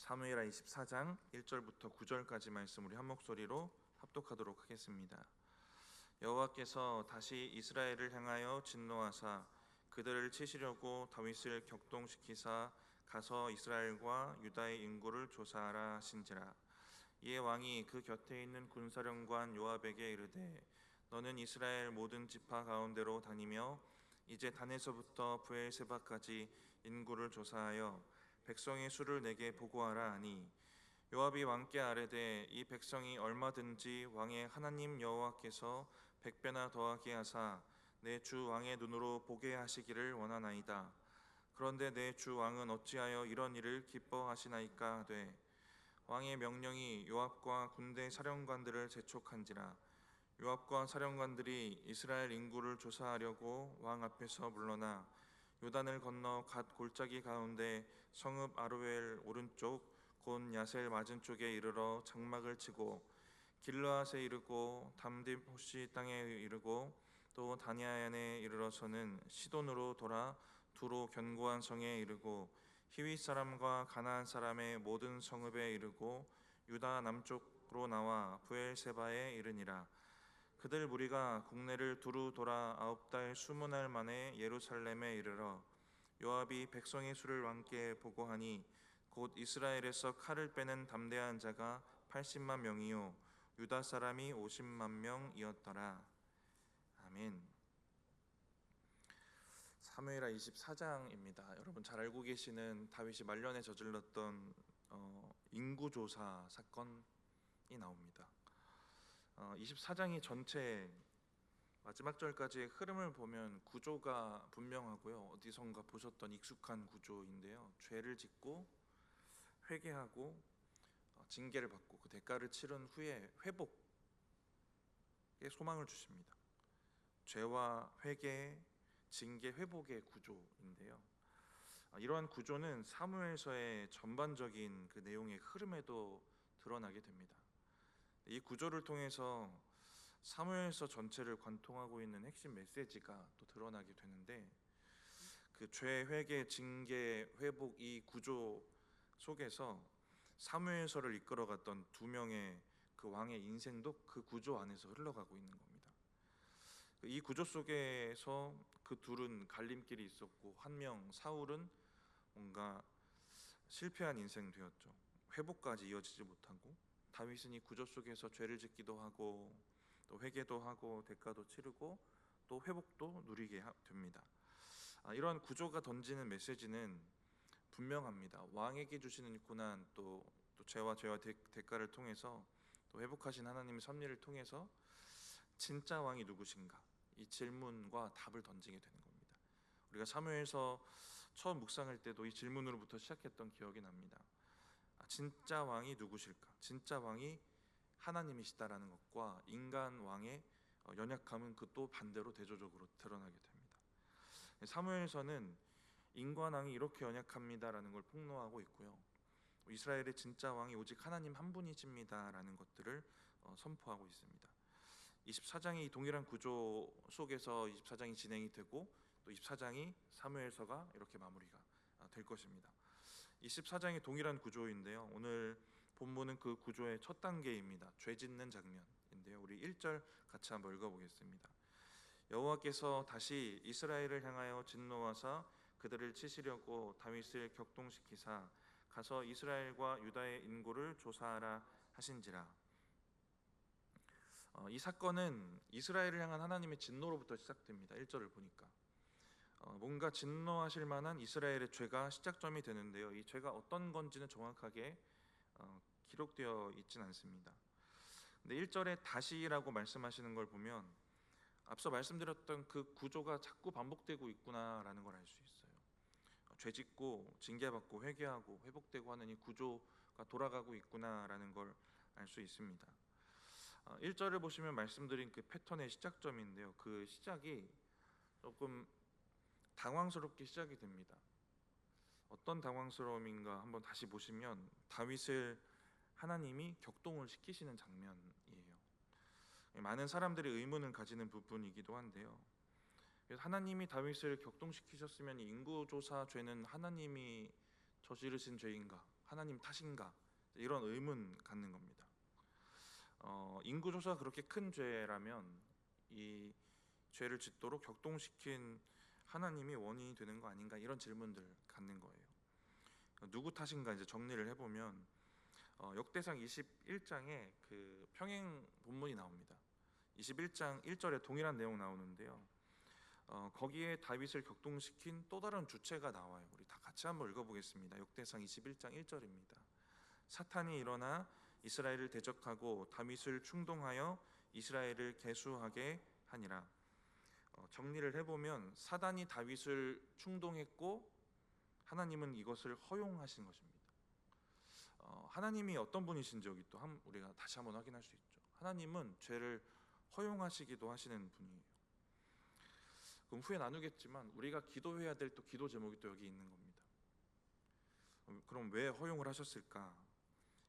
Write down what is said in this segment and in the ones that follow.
사무엘하 24장 1절부터 9절까지 말씀 우리 한 목소리로 합독하도록 하겠습니다. 여호와께서 다시 이스라엘을 향하여 진노하사 그들을 치시려고 다윗을 격동시키사 가서 이스라엘과 유다의 인구를 조사하라 하신지라. 이에 왕이 그 곁에 있는 군사령관 요압에게 이르되 너는 이스라엘 모든 지파 가운데로 다니며 이제 단에서부터 브엘세바까지 인구를 조사하여 백성의 수를 내게 보고하라 하니, 요압이 왕께 아뢰되 이 백성이 얼마든지 왕의 하나님 여호와께서 100배나 더하게 하사 내 주 왕의 눈으로 보게 하시기를 원하나이다. 그런데 내 주 왕은 어찌하여 이런 일을 기뻐하시나이까 하되, 왕의 명령이 요압과 군대 사령관들을 재촉한지라. 요압과 사령관들이 이스라엘 인구를 조사하려고 왕 앞에서 물러나 요단을 건너 갓 골짜기 가운데 성읍 아로엘 오른쪽 곧 야셀 맞은쪽에 이르러 장막을 치고 길르앗에 이르고 담딥 호시 땅에 이르고 또 다니아얀에 이르러서는 시돈으로 돌아 두로 견고한 성에 이르고 히윗 사람과 가나안 사람의 모든 성읍에 이르고 유다 남쪽으로 나와 브엘세바에 이르니라. 그들 무리가 국내를 두루 돌아 9달 20날 만에 예루살렘에 이르러 요압이 백성의 수를 왕께 보고하니 곧 이스라엘에서 칼을 빼는 담대한 자가 80만 명이요 유다 사람이 50만 명이었더라. 아멘. 사무엘하 24장입니다. 여러분 잘 알고 계시는 다윗이 말년에 저질렀던 인구조사 사건이 나옵니다. 24장이 전체 마지막 절까지의 흐름을 보면 구조가 분명하고요. 어디선가 보셨던 익숙한 구조인데요. 죄를 짓고 회개하고 징계를 받고 그 대가를 치른 후에 회복의 소망을 주십니다. 죄와 회개, 징계, 회복의 구조인데요. 이러한 구조는 사무엘서의 전반적인 그 내용의 흐름에도 드러나게 됩니다. 이 구조를 통해서 사무엘서 전체를 관통하고 있는 핵심 메시지가 또 드러나게 되는데, 그 죄, 회개, 징계, 회복 이 구조 속에서 사무엘서를 이끌어갔던 두 명의 그 왕의 인생도 그 구조 안에서 흘러가고 있는 겁니다. 이 구조 속에서 그 둘은 갈림길이 있었고, 한 명 사울은 뭔가 실패한 인생 되었죠. 회복까지 이어지지 못하고, 다윗은 이 구조 속에서 죄를 짓기도 하고 또 회개도 하고 대가도 치르고 또 회복도 누리게 됩니다. 이러한 구조가 던지는 메시지는 분명합니다. 왕에게 주시는 고난, 또 죄와 대가를 통해서 또 회복하신 하나님의 섭리를 통해서 진짜 왕이 누구신가, 이 질문과 답을 던지게 되는 겁니다. 우리가 사무엘서 처음 묵상할 때도 이 질문으로부터 시작했던 기억이 납니다. 진짜 왕이 누구실까? 진짜 왕이 하나님이시다라는 것과 인간 왕의 연약함은 그 또 반대로 대조적으로 드러나게 됩니다. 사무엘서는 인간 왕이 이렇게 연약합니다라는 걸 폭로하고 있고요. 이스라엘의 진짜 왕이 오직 하나님 한 분이십니다라는 것들을 선포하고 있습니다. 24장이 동일한 구조 속에서 24장이 진행이 되고 또 24장이 사무엘서가 이렇게 마무리가 될 것입니다. 24장이 동일한 구조인데요. 오늘 본문은 그 구조의 첫 단계입니다. 죄 짓는 장면인데요. 우리 1절 같이 한번 읽어보겠습니다. 여호와께서 다시 이스라엘을 향하여 진노하사 그들을 치시려고 다윗을 격동시키사 가서 이스라엘과 유다의 인구를 조사하라 하신지라. 이 사건은 이스라엘을 향한 하나님의 진노로부터 시작됩니다. 1절을 보니까 뭔가 진노하실 만한 이스라엘의 죄가 시작점이 되는데요. 이 죄가 어떤 건지는 정확하게 기록되어 있진 않습니다. 근데 1절에 다시라고 말씀하시는 걸 보면 앞서 말씀드렸던 그 구조가 자꾸 반복되고 있구나라는 걸 알 수 있어요. 죄 짓고 징계받고 회개하고 회복되고 하는 이 구조가 돌아가고 있구나라는 걸 알 수 있습니다. 1절을 보시면 말씀드린 그 패턴의 시작점인데요. 그 시작이 조금 당황스럽게 시작이 됩니다. 어떤 당황스러움인가 한번 다시 보시면 다윗을 하나님이 격동을 시키시는 장면이에요. 많은 사람들이 의문을 가지는 부분이기도 한데요. 그래서 하나님이 다윗을 격동시키셨으면 인구조사 죄는 하나님이 저지르신 죄인가? 하나님 탓인가? 이런 의문 갖는 겁니다. 인구조사가 그렇게 큰 죄라면 이 죄를 짓도록 격동시킨 하나님이 원인이 되는 거 아닌가, 이런 질문들 갖는 거예요. 누구 탓인가 이제 정리를 해보면 역대상 21장에 그 평행 본문이 나옵니다. 21장 1절에 동일한 내용 나오는데요. 거기에 다윗을 격동시킨 또 다른 주체가 나와요. 우리 다 같이 한번 읽어보겠습니다. 역대상 21장 1절입니다. 사탄이 일어나 이스라엘을 대적하고 다윗을 충동하여 이스라엘을 계수하게 하니라. 정리를 해보면 사단이 다윗을 충동했고 하나님은 이것을 허용하신 것입니다. 하나님이 어떤 분이신지 여기 또 우리가 다시 한번 확인할 수 있죠. 하나님은 죄를 허용하시기도 하시는 분이에요. 그럼 후에 나누겠지만 우리가 기도해야 될 또 기도 제목이 또 여기 있는 겁니다. 그럼 왜 허용을 하셨을까?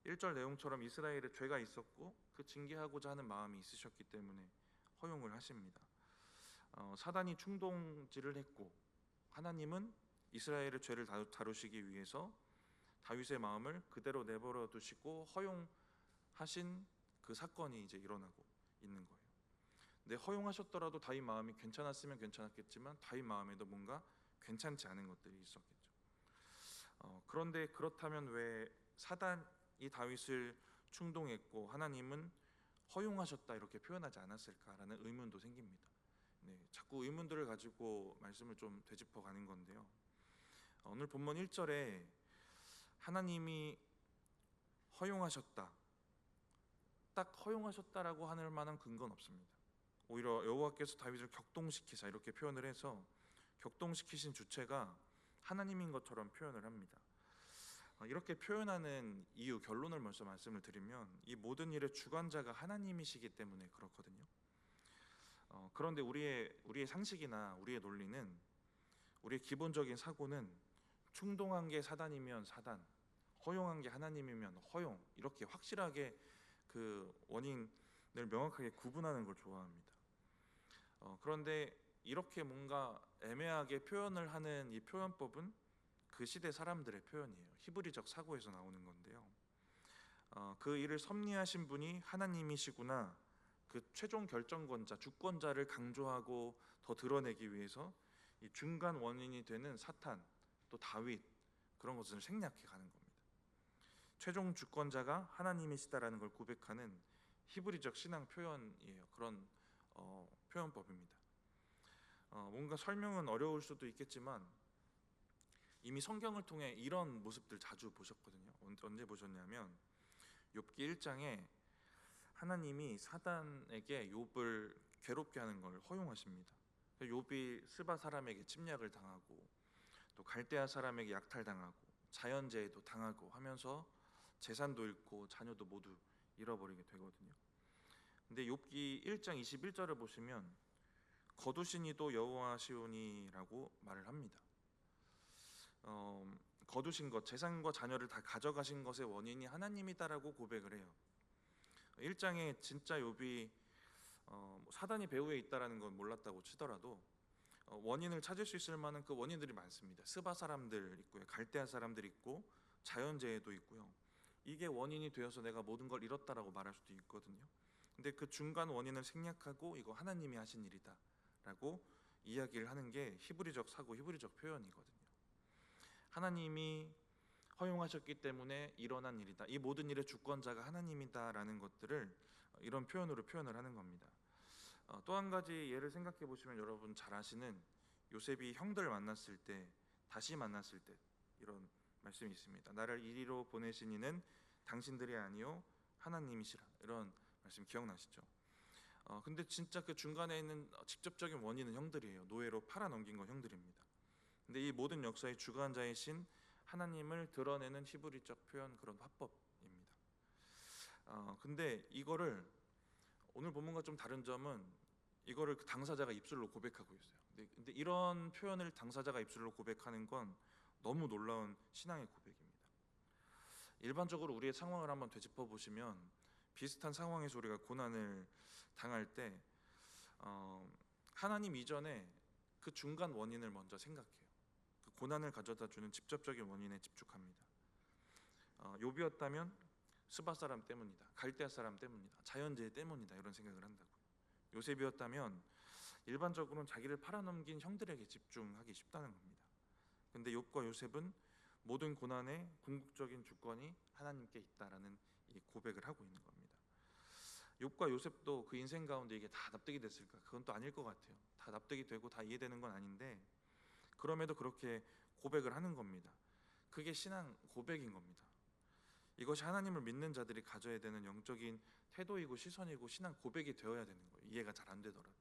1절 내용처럼 이스라엘에 죄가 있었고 그 징계하고자 하는 마음이 있으셨기 때문에 허용을 하십니다. 사단이 충동질을 했고 하나님은 이스라엘의 죄를 다루시기 위해서 다윗의 마음을 그대로 내버려 두시고 허용하신 그 사건이 이제 일어나고 있는 거예요. 근데 허용하셨더라도 다윗 마음이 괜찮았으면 괜찮았겠지만 다윗 마음에도 뭔가 괜찮지 않은 것들이 있었겠죠. 그런데 그렇다면 왜 사단이 다윗을 충동했고 하나님은 허용하셨다 이렇게 표현하지 않았을까라는 의문도 생깁니다. 자꾸 의문들을 가지고 말씀을 좀 되짚어 가는 건데요. 오늘 본문 1절에 하나님이 허용하셨다, 딱 허용하셨다라고 하는 만한 근거는 없습니다. 오히려 여호와께서 다윗을 격동시키사 이렇게 표현을 해서 격동시키신 주체가 하나님인 것처럼 표현을 합니다. 이렇게 표현하는 이유, 결론을 먼저 말씀을 드리면 이 모든 일의 주관자가 하나님이시기 때문에 그렇거든요. 그런데 우리의 상식이나 우리의 논리는, 우리의 기본적인 사고는 충동한 게 사단이면 사단, 허용한 게 하나님이면 허용, 이렇게 확실하게 그 원인을 명확하게 구분하는 걸 좋아합니다. 그런데 이렇게 뭔가 애매하게 표현을 하는 이 표현법은 그 시대 사람들의 표현이에요. 히브리적 사고에서 나오는 건데요. 그 일을 섭리하신 분이 하나님이시구나, 그 최종 결정권자, 주권자를 강조하고 더 드러내기 위해서 이 중간 원인이 되는 사탄, 또 다윗, 그런 것을 생략해 가는 겁니다. 최종 주권자가 하나님이시다라는 걸 고백하는 히브리적 신앙 표현이에요. 그런 표현법입니다. 뭔가 설명은 어려울 수도 있겠지만 이미 성경을 통해 이런 모습들 자주 보셨거든요. 언제 보셨냐면 욥기 1장에 하나님이 사단에게 욥을 괴롭게 하는 걸 허용하십니다. 욥이 스바 사람에게 침략을 당하고 또 갈대아 사람에게 약탈당하고 자연재해도 당하고 하면서 재산도 잃고 자녀도 모두 잃어버리게 되거든요. 근데 욥기 1장 21절을 보시면 거두신 이도 여호와시오니라고 말을 합니다. 거두신 것, 재산과 자녀를 다 가져가신 것의 원인이 하나님이다라고 고백을 해요. 1장에 진짜 욥이 사단이 배후에 있다라는 건 몰랐다고 치더라도 원인을 찾을 수 있을 만한 그 원인들이 많습니다. 스바 사람들 있고요, 갈대아 사람들 있고 자연재해도 있고요. 이게 원인이 되어서 내가 모든 걸 잃었다라고 말할 수도 있거든요. 근데 그 중간 원인을 생략하고 이거 하나님이 하신 일이다라고 이야기를 하는 게 히브리적 사고, 히브리적 표현이거든요. 하나님이 허용하셨기 때문에 일어난 일이다, 이 모든 일의 주권자가 하나님이다라는 것들을 이런 표현으로 표현을 하는 겁니다. 또 한 가지 예를 생각해 보시면 여러분 잘 아시는 요셉이 형들 만났을 때, 다시 만났을 때 이런 말씀이 있습니다. 나를 이리로 보내신 이는 당신들이 아니요 하나님이시라, 이런 말씀 기억나시죠? 근데 진짜 그 중간에 있는 직접적인 원인은 형들이에요. 노예로 팔아넘긴 건 형들입니다. 근데 이 모든 역사의 주관자이신 하나님을 드러내는 히브리적 표현, 그런 화법입니다. 근데 이거를 오늘 본문과 좀 다른 점은 이거를 그 당사자가 입술로 고백하고 있어요. 근데 이런 표현을 당사자가 입술로 고백하는 건 너무 놀라운 신앙의 고백입니다. 일반적으로 우리의 상황을 한번 되짚어 보시면 비슷한 상황에서 우리가 고난을 당할 때 하나님 이전에 그 중간 원인을 먼저 생각해요. 그 고난을 가져다주는 직접적인 원인에 집중합니다. 욥이었다면 스바 사람 때문이다, 갈대아 사람 때문이다, 자연재해 때문이다 이런 생각을 한다고요. 요셉이었다면 일반적으로는 자기를 팔아넘긴 형들에게 집중하기 쉽다는 겁니다. 근데 욥과 요셉은 모든 고난의 궁극적인 주권이 하나님께 있다라는 이 고백을 하고 있는 겁니다. 욥과 요셉도 그 인생 가운데 이게 다 납득이 됐을까? 그건 또 아닐 것 같아요. 다 납득이 되고 다 이해되는 건 아닌데 그럼에도 그렇게 고백을 하는 겁니다. 그게 신앙 고백인 겁니다. 이것이 하나님을 믿는 자들이 가져야 되는 영적인 태도이고 시선이고 신앙 고백이 되어야 되는 거예요. 이해가 잘 안 되더라도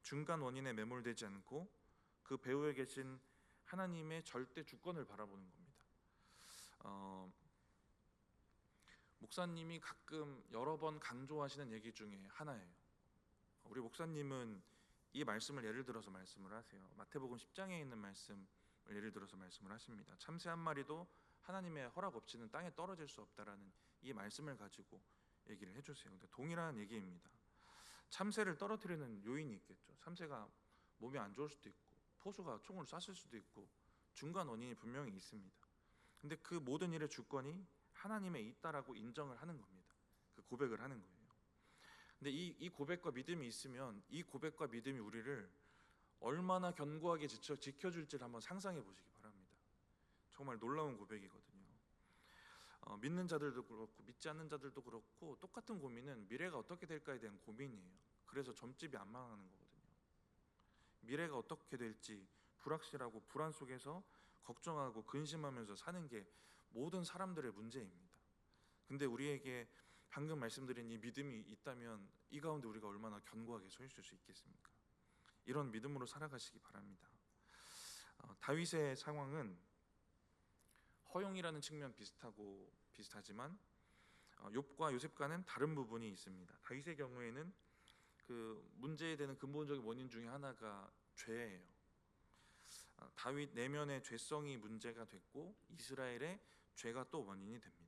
중간 원인에 매몰되지 않고 그 배후에 계신 하나님의 절대 주권을 바라보는 겁니다. 목사님이 가끔 여러 번 강조하시는 얘기 중에 하나예요. 우리 목사님은 이 말씀을 예를 들어서 말씀을 하세요. 마태복음 10장에 있는 말씀을 예를 들어서 말씀을 하십니다. 참새 한 마리도 하나님의 허락 없이는 땅에 떨어질 수 없다라는 이 말씀을 가지고 얘기를 해주세요. 근데 동일한 얘기입니다. 참새를 떨어뜨리는 요인이 있겠죠. 참새가 몸이 안 좋을 수도 있고 포수가 총을 쐈을 수도 있고 중간 원인이 분명히 있습니다. 근데 그 모든 일의 주권이 하나님에 있다라고 인정을 하는 겁니다. 그 고백을 하는 거예요. 근데 이 고백과 믿음이 있으면 이 고백과 믿음이 우리를 얼마나 견고하게 지켜줄지를 한번 상상해 보시기 바랍니다. 정말 놀라운 고백이거든요. 믿는 자들도 그렇고 믿지 않는 자들도 그렇고 똑같은 고민은 미래가 어떻게 될까에 대한 고민이에요. 그래서 점집이 안 망하는 거거든요. 미래가 어떻게 될지 불확실하고 불안 속에서 걱정하고 근심하면서 사는 게 모든 사람들의 문제입니다. 근데 우리에게 방금 말씀드린 이 믿음이 있다면 이 가운데 우리가 얼마나 견고하게 서 있을 수 있겠습니까? 이런 믿음으로 살아가시기 바랍니다. 다윗의 상황은 허용이라는 측면 비슷하지만 욥과 요셉과는 다른 부분이 있습니다. 다윗의 경우에는 그 문제에 되는 근본적인 원인 중에 하나가 죄예요. 다윗 내면의 죄성이 문제가 됐고 이스라엘의 죄가 또 원인이 됩니다.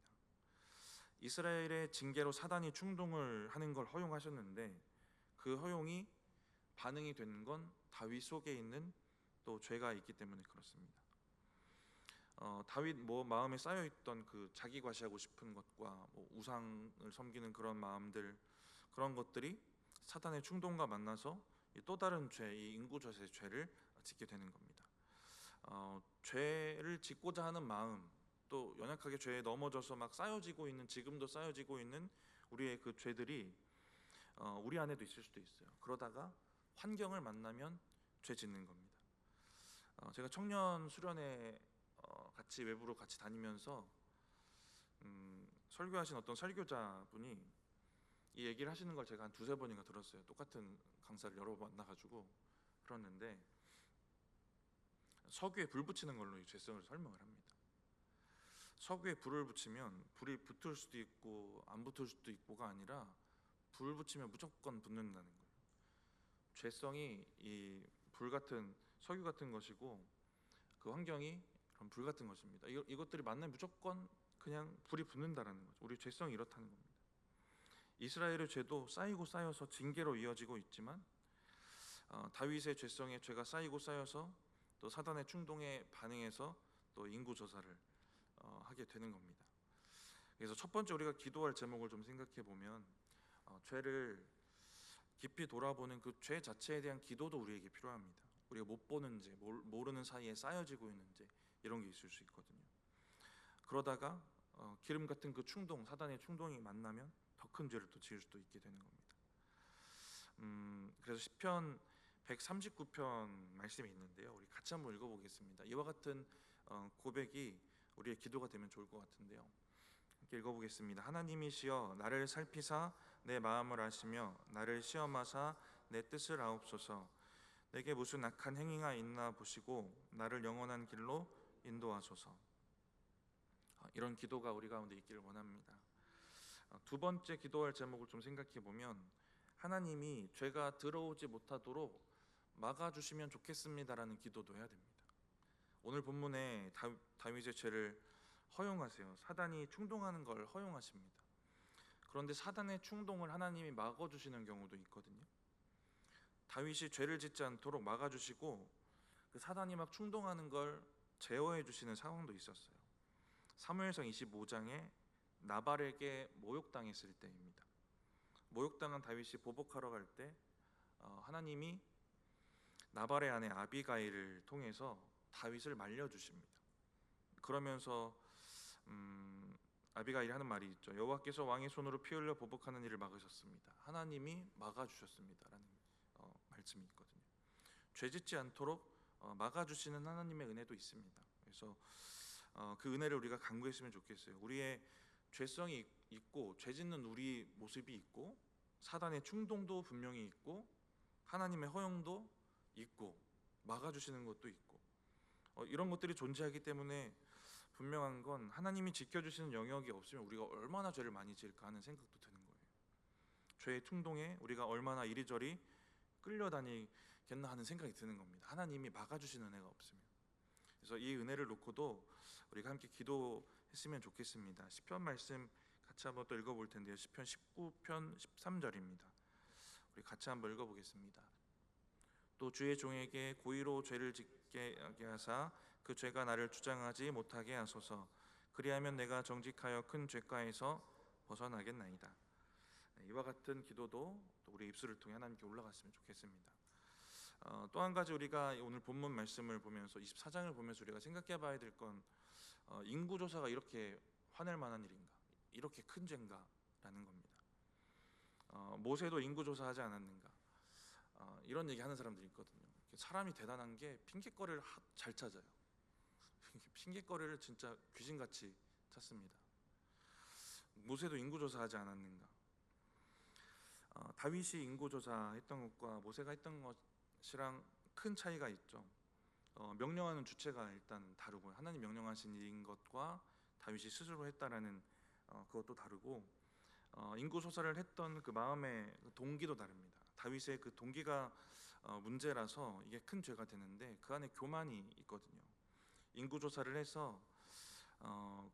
이스라엘의 징계로 사단이 충동을 하는 걸 허용하셨는데 그 허용이 반응이 되는 건 다윗 속에 있는 또 죄가 있기 때문에 그렇습니다. 다윗 마음에 쌓여 있던 그 자기 과시하고 싶은 것과 우상을 섬기는 그런 마음들, 그런 것들이 사단의 충동과 만나서 또 다른 죄, 이 인구저세의 죄를 짓게 되는 겁니다. 죄를 짓고자 하는 마음, 또 연약하게 죄에 넘어져서 막 쌓여지고 있는, 지금도 쌓여지고 있는 우리의 그 죄들이 우리 안에도 있을 수도 있어요. 그러다가 환경을 만나면 죄 짓는 겁니다. 제가 청년 수련회 같이 외부로 같이 다니면서 설교하신 어떤 설교자분이 이 얘기를 하시는 걸 제가 한 두세 번인가 들었어요. 똑같은 강사를 여러 번 만나가지고 들었는데 석유에 불 붙이는 걸로 이 죄성을 설명을 합니다. 석유에 불을 붙이면 불이 붙을 수도 있고 안 붙을 수도 있고가 아니라 불 붙이면 무조건 붙는다는 거예요. 죄성이 이 불 같은 석유 같은 것이고 그 환경이 그런 불 같은 것입니다. 이것들이 만나면 무조건 그냥 불이 붙는다라는 거죠. 우리 죄성이 이렇다는 겁니다. 이스라엘의 죄도 쌓이고 쌓여서 징계로 이어지고 있지만 다윗의 죄가 쌓이고 쌓여서 또 사단의 충동에 반응해서 또 인구조사를 하게 되는 겁니다. 그래서 첫 번째 우리가 기도할 제목을 좀 생각해 보면 죄를 깊이 돌아보는 그 죄 자체에 대한 기도도 우리에게 필요합니다. 우리가 못 보는 죄, 모르는 사이에 쌓여지고 있는 죄, 이런 게 있을 수 있거든요. 그러다가 기름 같은 그 충동, 사단의 충동이 만나면 더 큰 죄를 또 지을 수도 있게 되는 겁니다. 그래서 시편 139편 말씀이 있는데요. 우리 같이 한번 읽어보겠습니다. 이와 같은 고백이 우리의 기도가 되면 좋을 것 같은데요. 함께 읽어보겠습니다. 하나님이시여 나를 살피사 내 마음을 아시며 나를 시험하사 내 뜻을 아옵소서. 내게 무슨 악한 행위가 있나 보시고 나를 영원한 길로 인도하소서. 이런 기도가 우리 가운데 있기를 원합니다. 두 번째 기도할 제목을 좀 생각해 보면 하나님이 죄가 들어오지 못하도록 막아주시면 좋겠습니다라는 기도도 해야 됩니다. 오늘 본문에 다윗의 죄를 허용하세요. 사단이 충동하는 걸 허용하십니다. 그런데 사단의 충동을 하나님이 막아주시는 경우도 있거든요. 다윗이 죄를 짓지 않도록 막아주시고 그 사단이 막 충동하는 걸 제어해 주시는 상황도 있었어요. 사무엘상 25장에 나발에게 모욕당했을 때입니다. 모욕당한 다윗이 보복하러 갈 때 하나님이 나발의 아내 아비가일을 통해서 다윗을 말려주십니다. 그러면서 아비가일이 하는 말이 있죠. 여호와께서 왕의 손으로 피 흘려 보복하는 일을 막으셨습니다. 하나님이 막아주셨습니다라는 말씀이 있거든요. 죄짓지 않도록 막아주시는 하나님의 은혜도 있습니다. 그래서 그 은혜를 우리가 간구했으면 좋겠어요. 우리의 죄성이 있고 죄짓는 우리 모습이 있고 사단의 충동도 분명히 있고 하나님의 허용도 있고 막아주시는 것도 있고 이런 것들이 존재하기 때문에 분명한 건 하나님이 지켜주시는 영역이 없으면 우리가 얼마나 죄를 많이 지을까 하는 생각도 드는 거예요. 죄의 충동에 우리가 얼마나 이리저리 끌려다니겠나 하는 생각이 드는 겁니다. 하나님이 막아주시는 은혜가 없으면. 그래서 이 은혜를 놓고도 우리가 함께 기도했으면 좋겠습니다. 시편 말씀 같이 한번 또 읽어볼 텐데요. 시편 19편 13절입니다. 우리 같이 한번 읽어보겠습니다. 또 주의 종에게 고의로 죄를 짓게 하사 그 죄가 나를 주장하지 못하게 하소서. 그리하면 내가 정직하여 큰 죄가에서 벗어나겠나이다. 이와 같은 기도도 또 우리 입술을 통해 하나님께 올라갔으면 좋겠습니다. 또 한 가지 우리가 오늘 본문 말씀을 보면서 24장을 보면서 우리가 생각해 봐야 될 건 인구조사가 이렇게 화낼 만한 일인가, 이렇게 큰 죄인가 라는 겁니다. 모세도 인구조사하지 않았는가, 이런 얘기 하는 사람들이 있거든요. 사람이 대단한 게 핑계거리를 잘 찾아요. 핑계거리를 진짜 귀신같이 찾습니다. 모세도 인구조사하지 않았는가. 다윗이 인구조사했던 것과 모세가 했던 것이랑 큰 차이가 있죠. 명령하는 주체가 일단 다르고요. 하나님 명령하신 일인 것과 다윗이 스스로 했다라는 그것도 다르고 인구조사를 했던 그 마음의 동기도 다릅니다. 다윗의 그 동기가 문제라서 이게 큰 죄가 되는데 그 안에 교만이 있거든요. 인구조사를 해서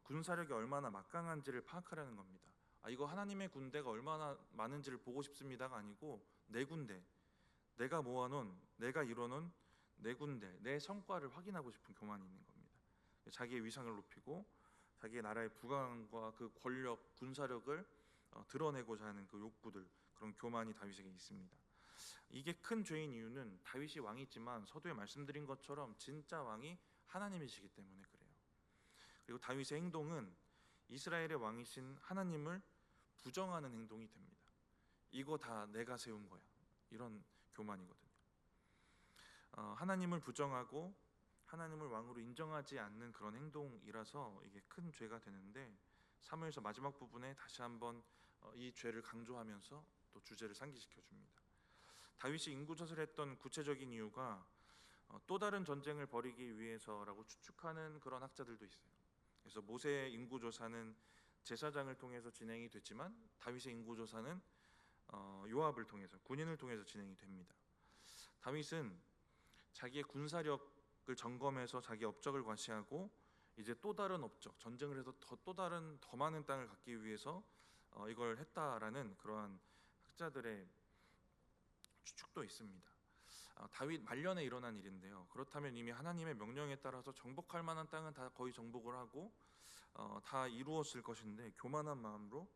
군사력이 얼마나 막강한지를 파악하려는 겁니다. 이거 하나님의 군대가 얼마나 많은지를 보고 싶습니다가 아니고 내 군대, 내가 모아놓은, 내가 이뤄놓은 내 군대, 내 성과를 확인하고 싶은 교만이 있는 겁니다. 자기의 위상을 높이고 자기의 나라의 부강과 그 권력, 군사력을 드러내고자 하는 그 욕구들, 그런 교만이 다윗에게 있습니다. 이게 큰 죄인 이유는 다윗이 왕이지만 서두에 말씀드린 것처럼 진짜 왕이 하나님이시기 때문에 그래요. 그리고 다윗의 행동은 이스라엘의 왕이신 하나님을 부정하는 행동이 됩니다. 이거 다 내가 세운 거야, 이런 교만이거든요. 하나님을 부정하고 하나님을 왕으로 인정하지 않는 그런 행동이라서 이게 큰 죄가 되는데 사무엘서 마지막 부분에 다시 한번 이 죄를 강조하면서 또 주제를 상기시켜 줍니다. 다윗이 인구조사를 했던 구체적인 이유가 또 다른 전쟁을 벌이기 위해서라고 추측하는 그런 학자들도 있어요. 그래서 모세의 인구조사는 제사장을 통해서 진행이 됐지만 다윗의 인구조사는 요압을 통해서, 군인을 통해서 진행이 됩니다. 다윗은 자기의 군사력을 점검해서 자기 업적을 과시하고 이제 또 다른 업적, 전쟁을 해서 더 많은 땅을 갖기 위해서 이걸 했다라는 그러한 학자들의 추측도 있습니다. 다윗 말년에 일어난 일인데요. 그렇다면 이미 하나님의 명령에 따라서 정복할 만한 땅은 다 거의 정복을 하고 다 이루었을 것인데 교만한 마음으로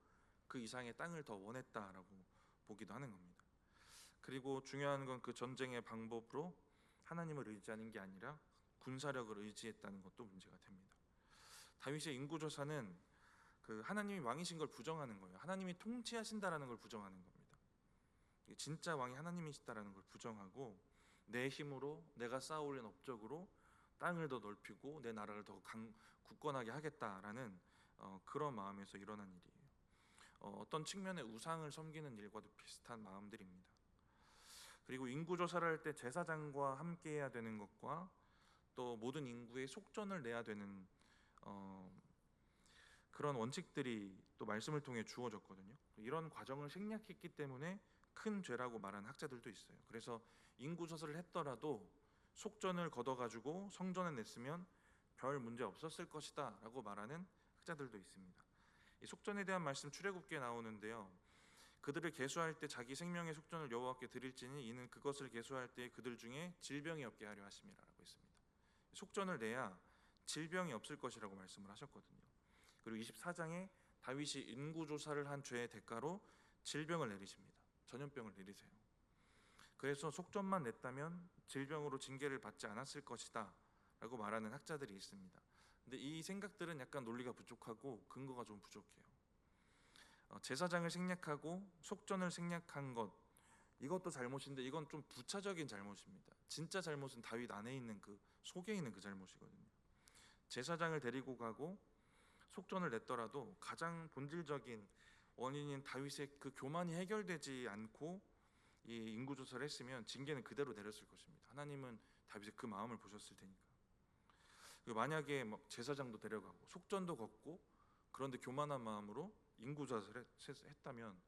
그 이상의 땅을 더 원했다라고 보기도 하는 겁니다. 그리고 중요한 건 그 전쟁의 방법으로 하나님을 의지하는 게 아니라 군사력을 의지했다는 것도 문제가 됩니다. 다윗의 인구조사는 그 하나님이 왕이신 걸 부정하는 거예요. 하나님이 통치하신다라는 걸 부정하는 겁니다. 진짜 왕이 하나님이시다라는 걸 부정하고 내 힘으로 내가 쌓아올린 업적으로 땅을 더 넓히고 내 나라를 더 굳건하게 하겠다라는 그런 마음에서 일어난 일이에요. 어떤 측면의 우상을 섬기는 일과도 비슷한 마음들입니다. 그리고 인구조사를 할 때 제사장과 함께 해야 되는 것과 또 모든 인구의 속전을 내야 되는 그런 원칙들이 또 말씀을 통해 주어졌거든요. 이런 과정을 생략했기 때문에 큰 죄라고 말하는 학자들도 있어요. 그래서 인구조사를 했더라도 속전을 걷어가지고 성전에 냈으면 별 문제 없었을 것이다 라고 말하는 학자들도 있습니다. 이 속전에 대한 말씀 출애굽기에 나오는데요. 그들을 계수할 때 자기 생명의 속전을 여호와께 드릴지니 이는 그것을 계수할 때 그들 중에 질병이 없게 하려 하심이라라고 했습니다. 속전을 내야 질병이 없을 것이라고 말씀을 하셨거든요. 그리고 24장에 다윗이 인구조사를 한 죄의 대가로 질병을 내리십니다. 전염병을 내리세요. 그래서 속전만 냈다면 질병으로 징계를 받지 않았을 것이다 라고 말하는 학자들이 있습니다. 근데 이 생각들은 약간 논리가 부족하고 근거가 좀 부족해요. 제사장을 생략하고 속전을 생략한 것, 이것도 잘못인데 이건 좀 부차적인 잘못입니다. 진짜 잘못은 다윗 안에 있는 그 속에 있는 그 잘못이거든요. 제사장을 데리고 가고 속전을 냈더라도 가장 본질적인 원인인 다윗의 그 교만이 해결되지 않고 이 인구조사를 했으면 징계는 그대로 내렸을 것입니다. 하나님은 다윗의 그 마음을 보셨을 테니까. 만약에 막 제사장도 데려가고 속전도 걷고 그런데 교만한 마음으로 인구조사를 했다면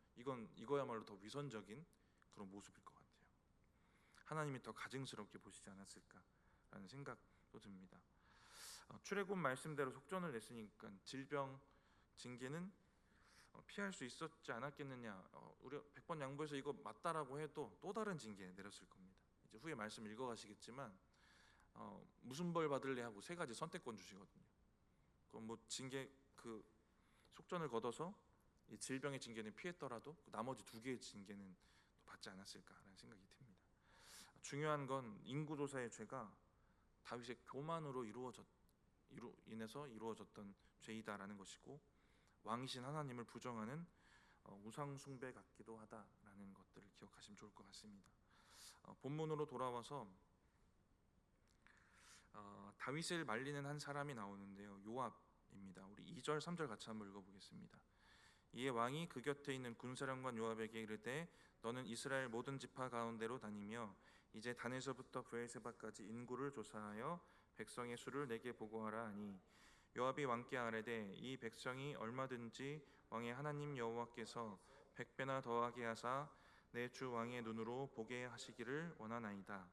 이거야말로 더 위선적인 그런 모습일 것 같아요. 하나님이 더 가증스럽게 보시지 않았을까라는 생각도 듭니다. 출애굽 말씀대로 속전을 냈으니까 질병 징계는 피할 수 있었지 않았겠느냐. 우리 100번 양보해서 이거 맞다라고 해도 또 다른 징계 내렸을 겁니다. 이제 후에 말씀 읽어가시겠지만 무슨 벌 받을래 하고 세 가지 선택권 주시거든요. 그럼 뭐 징계 그 속전을 걷어서 이 질병의 징계는 피했더라도 나머지 두 개의 징계는 받지 않았을까라는 생각이 듭니다. 중요한 건 인구조사의 죄가 다윗의 교만으로 인해서 이루어졌던 죄이다라는 것이고 왕이신 하나님을 부정하는 우상 숭배 같기도 하다라는 것들을 기억하시면 좋을 것 같습니다. 본문으로 돌아와서 다윗을 말리는 한 사람이 나오는데요. 요압입니다. 우리 2절 3절 같이 한번 읽어보겠습니다. 이에 왕이 그 곁에 있는 군사령관 요압에게 이르되 너는 이스라엘 모든 지파 가운데로 다니며 이제 단에서부터 브엘세바까지 인구를 조사하여 백성의 수를 내게 보고하라 하니 요압이 왕께 아뢰되 이 백성이 얼마든지 왕의 하나님 여호와께서 100배나 더하게 하사 내 주 왕의 눈으로 보게 하시기를 원하나이다.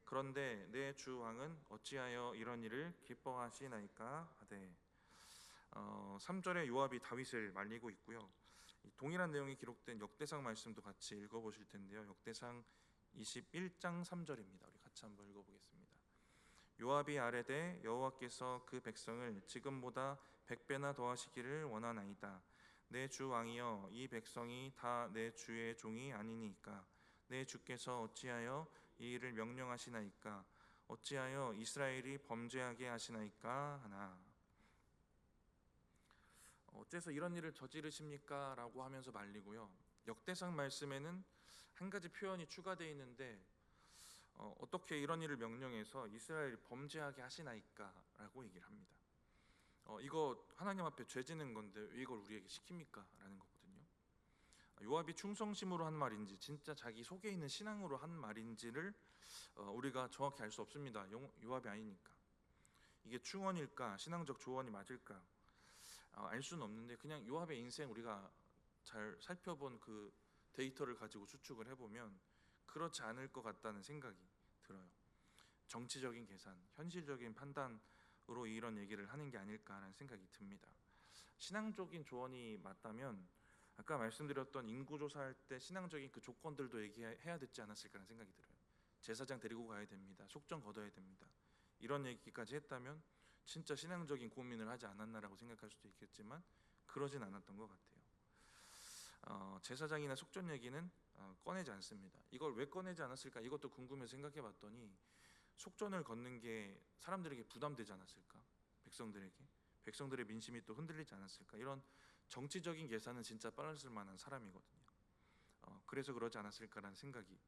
그런데 내 주 왕은 어찌하여 이런 일을 기뻐하시나이까 하되 3절에 요압이 다윗을 말리고 있고요. 동일한 내용이 기록된 역대상 말씀도 같이 읽어보실 텐데요. 역대상 21장 3절입니다. 우리 같이 한번 읽어보겠습니다. 요압이 아뢰되 여호와께서 그 백성을 지금보다 100배나 더하시기를 원하나이다. 내 주 왕이여 이 백성이 다 내 주의 종이 아니니까 내 주께서 어찌하여 이 일을 명령하시나이까 어찌하여 이스라엘이 범죄하게 하시나이까 하나. 어째서 이런 일을 저지르십니까? 라고 하면서 말리고요. 역대상 말씀에는 한 가지 표현이 추가되어 있는데 어떻게 이런 일을 명령해서 이스라엘이 범죄하게 하시나이까? 라고 얘기를 합니다. 이거 하나님 앞에 죄 지는 건데 왜 이걸 우리에게 시킵니까? 라는 거거든요. 요압이 충성심으로 한 말인지 진짜 자기 속에 있는 신앙으로 한 말인지를 우리가 정확히 알 수 없습니다. 요압이 아니니까. 이게 충언일까? 신앙적 조언이 맞을까? 알 수는 없는데 그냥 요압의 인생 우리가 잘 살펴본 그 데이터를 가지고 추측을 해보면 그렇지 않을 것 같다는 생각이 들어요. 정치적인 계산, 현실적인 판단으로 이런 얘기를 하는 게 아닐까라는 생각이 듭니다. 신앙적인 조언이 맞다면 아까 말씀드렸던 인구조사할 때 신앙적인 그 조건들도 얘기해야 되지 않았을까라는 생각이 들어요. 제사장 데리고 가야 됩니다. 속전 걷어야 됩니다. 이런 얘기까지 했다면 진짜 신앙적인 고민을 하지 않았나라고 생각할 수도 있겠지만 그러진 않았던 것 같아요. 제사장이나 속전 얘기는 꺼내지 않습니다. 이걸 왜 꺼내지 않았을까? 이것도 궁금해서 생각해봤더니 속전을 걷는 게 사람들에게 부담되지 않았을까? 백성들의 민심이 또 흔들리지 않았을까? 이런 정치적인 계산은 진짜 빨았을 만한 사람이거든요. 그래서 그러지 않았을까라는 생각이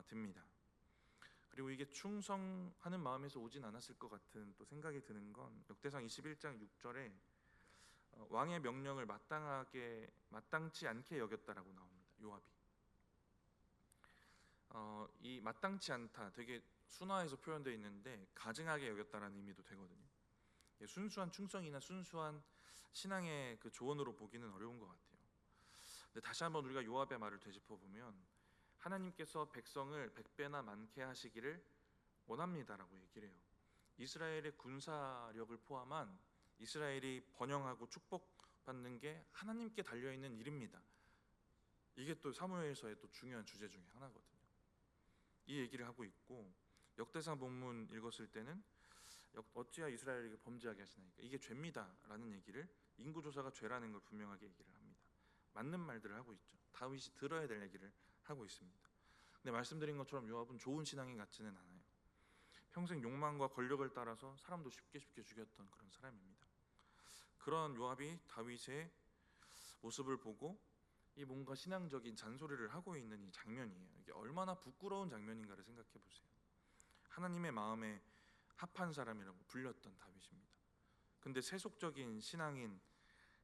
듭니다. 그리고 이게 충성하는 마음에서 오진 않았을 것 같은 또 생각이 드는 건 역대상 21장 6절에 왕의 명령을 마땅치 않게 여겼다라고 나옵니다. 요압이 이 마땅치 않다 되게 순화해서 표현되어 있는데 가증하게 여겼다라는 의미도 되거든요. 순수한 충성이나 순수한 신앙의 그 조언으로 보기는 어려운 것 같아요. 근데 다시 한번 우리가 요압의 말을 되짚어 보면 하나님께서 백성을 100배나 많게 하시기를 원합니다라고 얘기를 해요. 이스라엘의 군사력을 포함한 이스라엘이 번영하고 축복받는 게 하나님께 달려있는 일입니다. 이게 또 사무엘서의 또 중요한 주제 중에 하나거든요. 이 얘기를 하고 있고, 역대상 본문 읽었을 때는 어찌하여 이스라엘에게 범죄하게 하시나이까, 이게 죄입니다라는 얘기를, 인구조사가 죄라는 걸 분명하게 얘기를 합니다. 맞는 말들을 하고 있죠. 다윗이 들어야 될 얘기를 하고 있습니다. 근데 말씀드린 것처럼 요압은 좋은 신앙인 같지는 않아요. 평생 욕망과 권력을 따라서 사람도 쉽게 죽였던 그런 사람입니다. 그런 요압이 다윗의 모습을 보고 이 뭔가 신앙적인 잔소리를 하고 있는 이 장면이에요. 이게 얼마나 부끄러운 장면인가를 생각해 보세요. 하나님의 마음에 합한 사람이라고 불렸던 다윗입니다. 근데 세속적인 신앙인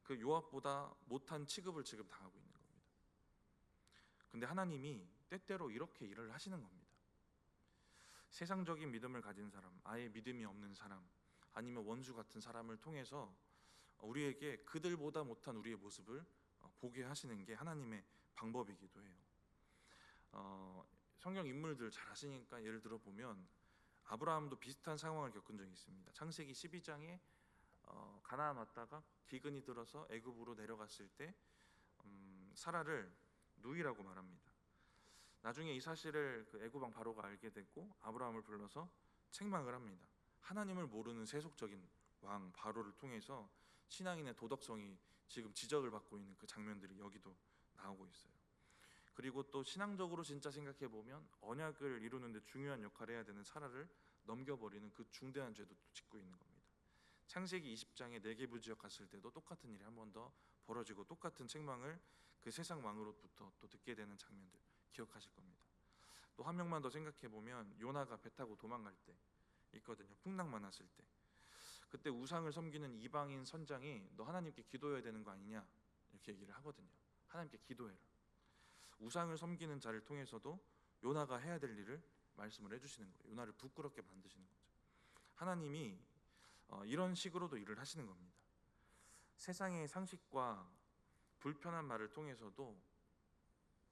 그 요압보다 못한 취급을 지금 당하고 있는 겁니다. 근데 하나님이 때때로 이렇게 일을 하시는 겁니다. 세상적인 믿음을 가진 사람, 아예 믿음이 없는 사람, 아니면 원수 같은 사람을 통해서 우리에게 그들보다 못한 우리의 모습을 보게 하시는 게 하나님의 방법이기도 해요. 성경 인물들 잘 아시니까 예를 들어 보면 아브라함도 비슷한 상황을 겪은 적이 있습니다. 창세기 12장에 가나안 왔다가 기근이 들어서 애굽으로 내려갔을 때 사라를 누이라고 말합니다. 나중에 이 사실을 그 애굽 왕 바로가 알게 됐고 아브라함을 불러서 책망을 합니다. 하나님을 모르는 세속적인 왕 바로를 통해서 신앙인의 도덕성이 지금 지적을 받고 있는 그 장면들이 여기도 나오고 있어요. 그리고 또 신앙적으로 진짜 생각해 보면 언약을 이루는데 중요한 역할을 해야 되는 사라를 넘겨버리는 그 중대한 죄도 또 짓고 있는 겁니다. 창세기 20장에 네게부 지역 갔을 때도 똑같은 일이 한 번 더 벌어지고 똑같은 책망을 그 세상 왕으로부터 또 듣게 되는 장면들 기억하실 겁니다. 또 한 명만 더 생각해 보면 요나가 배 타고 도망갈 때 있거든요. 풍랑 많았을 때 그때 우상을 섬기는 이방인 선장이 너 하나님께 기도해야 되는 거 아니냐 이렇게 얘기를 하거든요. 하나님께 기도해라. 우상을 섬기는 자를 통해서도 요나가 해야 될 일을 말씀을 해주시는 거예요. 요나를 부끄럽게 만드시는 거죠. 하나님이 이런 식으로도 일을 하시는 겁니다. 세상의 상식과 불편한 말을 통해서도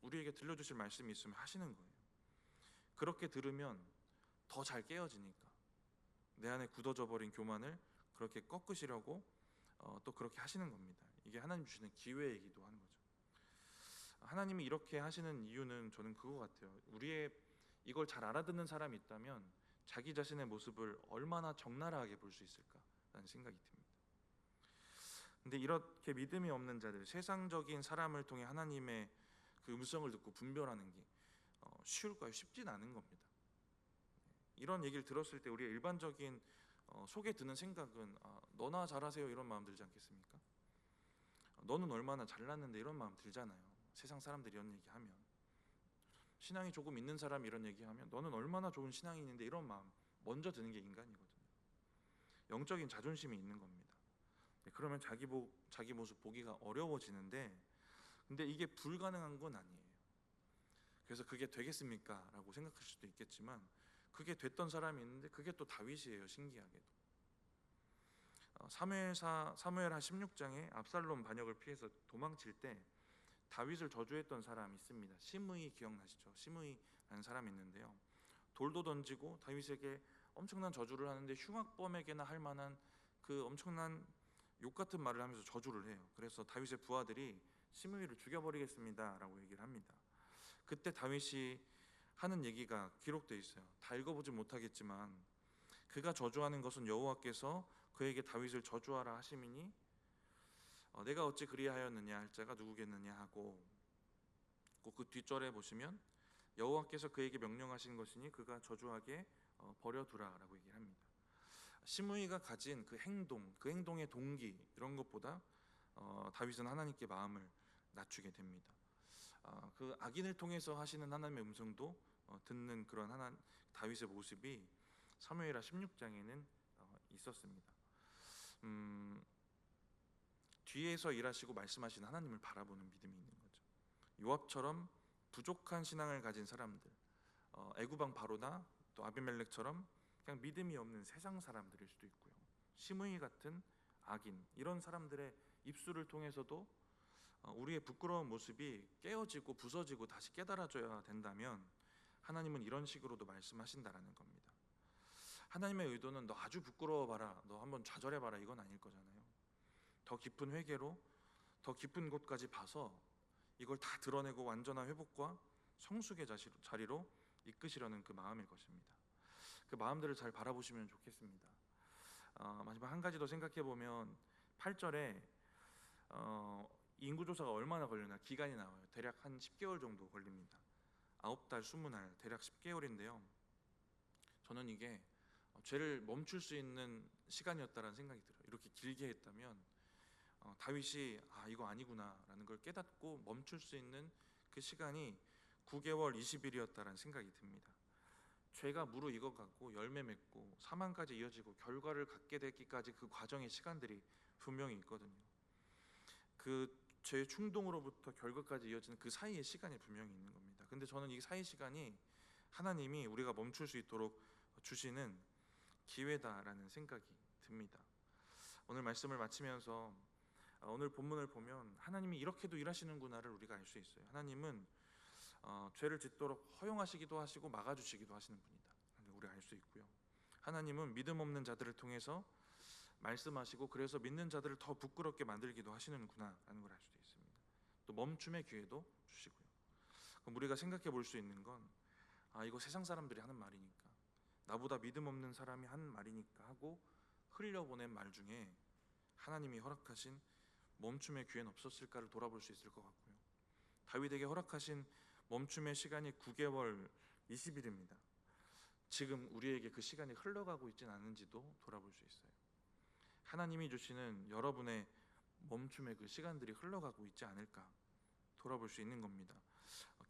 우리에게 들려주실 말씀이 있으면 하시는 거예요. 그렇게 들으면 더 잘 깨어지니까 내 안에 굳어져 버린 교만을 그렇게 꺾으시려고 또 그렇게 하시는 겁니다. 이게 하나님 주시는 기회이기도 하는 거죠. 하나님이 이렇게 하시는 이유는 저는 그거 같아요. 우리의 이걸 잘 알아듣는 사람이 있다면 자기 자신의 모습을 얼마나 적나라하게 볼 수 있을까라는 생각이 듭니다. 근데 이렇게 믿음이 없는 자들, 세상적인 사람을 통해 하나님의 그 음성을 듣고 분별하는 게 쉬울까요? 쉽진 않은 겁니다. 이런 얘기를 들었을 때 우리의 일반적인 속에 드는 생각은 너나 잘하세요 이런 마음 들지 않겠습니까? 너는 얼마나 잘났는데 이런 마음 들잖아요. 세상 사람들이 이런 얘기하면, 신앙이 조금 있는 사람이 이런 얘기하면 너는 얼마나 좋은 신앙인인데 이런 마음 먼저 드는 게 인간이거든요. 영적인 자존심이 있는 겁니다. 그러면 자기 모습 보기가 어려워지는데, 근데 이게 불가능한 건 아니에요. 그래서 그게 되겠습니까? 라고 생각할 수도 있겠지만 그게 됐던 사람이 있는데 그게 또 다윗이에요. 신기하게도 사무엘하 16장에 압살롬 반역을 피해서 도망칠 때 다윗을 저주했던 사람이 있습니다. 시므이 기억나시죠? 시므이라는 사람이 있는데요. 돌도 던지고 다윗에게 엄청난 저주를 하는데 흉악범에게나 할 만한 그 엄청난 욕 같은 말을 하면서 저주를 해요. 그래서 다윗의 부하들이 시므이를 죽여버리겠습니다 라고 얘기를 합니다. 그때 다윗이 하는 얘기가 기록되어 있어요. 다 읽어보지 못하겠지만 그가 저주하는 것은 여호와께서 그에게 다윗을 저주하라 하심이니 내가 어찌 그리하였느냐 할 자가 누구겠느냐 하고, 그 뒷절에 보시면 여호와께서 그에게 명령하신 것이니 그가 저주하게 버려두라 라고 얘기를 합니다. 시므이가 가진 그 행동의 동기 이런 것보다 다윗은 하나님께 마음을 낮추게 됩니다. 그 악인을 통해서 하시는 하나님의 음성도 듣는 그런 다윗의 모습이 사무엘하 16장에는 있었습니다. 뒤에서 일하시고 말씀하시는 하나님을 바라보는 믿음이 있는 거죠. 요압처럼 부족한 신앙을 가진 사람들, 애굽 왕 바로나 또 아비멜렉처럼 그냥 믿음이 없는 세상 사람들일 수도 있고요. 시므이 같은 악인, 이런 사람들의 입술을 통해서도 우리의 부끄러운 모습이 깨어지고 부서지고 다시 깨달아져야 된다면 하나님은 이런 식으로도 말씀하신다라는 겁니다. 하나님의 의도는 너 아주 부끄러워봐라, 너 한번 좌절해봐라 이건 아닐 거잖아요. 더 깊은 회개로 더 깊은 곳까지 봐서 이걸 다 드러내고 완전한 회복과 성숙의 자리로 이끄시려는 그 마음일 것입니다. 그 마음들을 잘 바라보시면 좋겠습니다. 마지막 한 가지 더 생각해 보면 8절에 인구조사가 얼마나 걸리나 기간이 나와요. 대략 한 10개월 정도 걸립니다. 9달 20날 대략 10개월인데요. 저는 이게 죄를 멈출 수 있는 시간이었다라는 생각이 들어요. 이렇게 길게 했다면 다윗이 이거 아니구나라는 걸 깨닫고 멈출 수 있는 그 시간이 9개월 20일이었다라는 생각이 듭니다. 죄가 무르익어가고 열매 맺고 사망까지 이어지고 결과를 갖게 되기까지 그 과정의 시간들이 분명히 있거든요. 그 죄 충동으로부터 결과까지 이어지는 그 사이의 시간이 분명히 있는 겁니다. 근데 저는 이 사이 시간이 하나님이 우리가 멈출 수 있도록 주시는 기회다라는 생각이 듭니다. 오늘 말씀을 마치면서 오늘 본문을 보면 하나님이 이렇게도 일하시는구나를 우리가 알 수 있어요. 하나님은 죄를 짓도록 허용하시기도 하시고 막아주시기도 하시는 분이다. 우리가 알 수 있고요. 하나님은 믿음 없는 자들을 통해서 말씀하시고 그래서 믿는 자들을 더 부끄럽게 만들기도 하시는구나라는 걸 알 수도 있습니다. 또 멈춤의 기회도 주시고요. 그럼 우리가 생각해 볼 수 있는 건 이거 세상 사람들이 하는 말이니까, 나보다 믿음 없는 사람이 하는 말이니까 하고 흘려보낸 말 중에 하나님이 허락하신 멈춤의 기회는 없었을까를 돌아볼 수 있을 것 같고요. 다윗에게 허락하신 멈춤의 시간이 9개월 20일입니다. 지금 우리에게 그 시간이 흘러가고 있지는 않은지도 돌아볼 수 있어요. 하나님이 주시는 여러분의 멈춤의 그 시간들이 흘러가고 있지 않을까 돌아볼 수 있는 겁니다.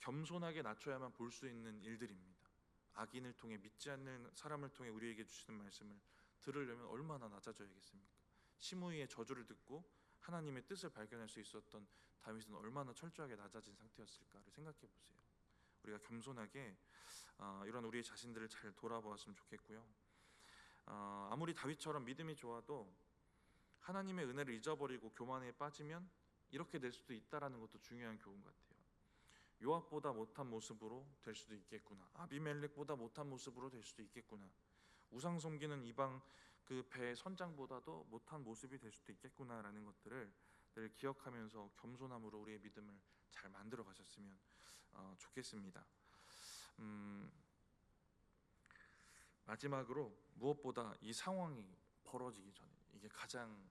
겸손하게 낮춰야만 볼 수 있는 일들입니다. 악인을 통해, 믿지 않는 사람을 통해 우리에게 주시는 말씀을 들으려면 얼마나 낮아져야겠습니까? 시므이의 저주를 듣고 하나님의 뜻을 발견할 수 있었던 다윗은 얼마나 철저하게 낮아진 상태였을까를 생각해 보세요. 우리가 겸손하게 이런 우리의 자신들을 잘 돌아보았으면 좋겠고요. 아무리 다윗처럼 믿음이 좋아도 하나님의 은혜를 잊어버리고 교만에 빠지면 이렇게 될 수도 있다라는 것도 중요한 교훈 같아요. 요압보다 못한 모습으로 될 수도 있겠구나. 아비멜렉보다 못한 모습으로 될 수도 있겠구나. 우상 섬기는 이방 그 배 선장보다도 못한 모습이 될 수도 있겠구나라는 것들을 늘 기억하면서 겸손함으로 우리의 믿음을 잘 만들어 가셨으면 좋겠습니다. 마지막으로 무엇보다 이 상황이 벌어지기 전에, 이게 가장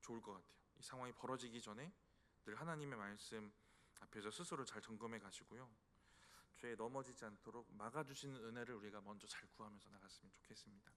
좋을 것 같아요. 이 상황이 벌어지기 전에 늘 하나님의 말씀 앞에서 스스로 잘 점검해 가시고요. 죄에 넘어지지 않도록 막아주시는 은혜를 우리가 먼저 잘 구하면서 나갔으면 좋겠습니다.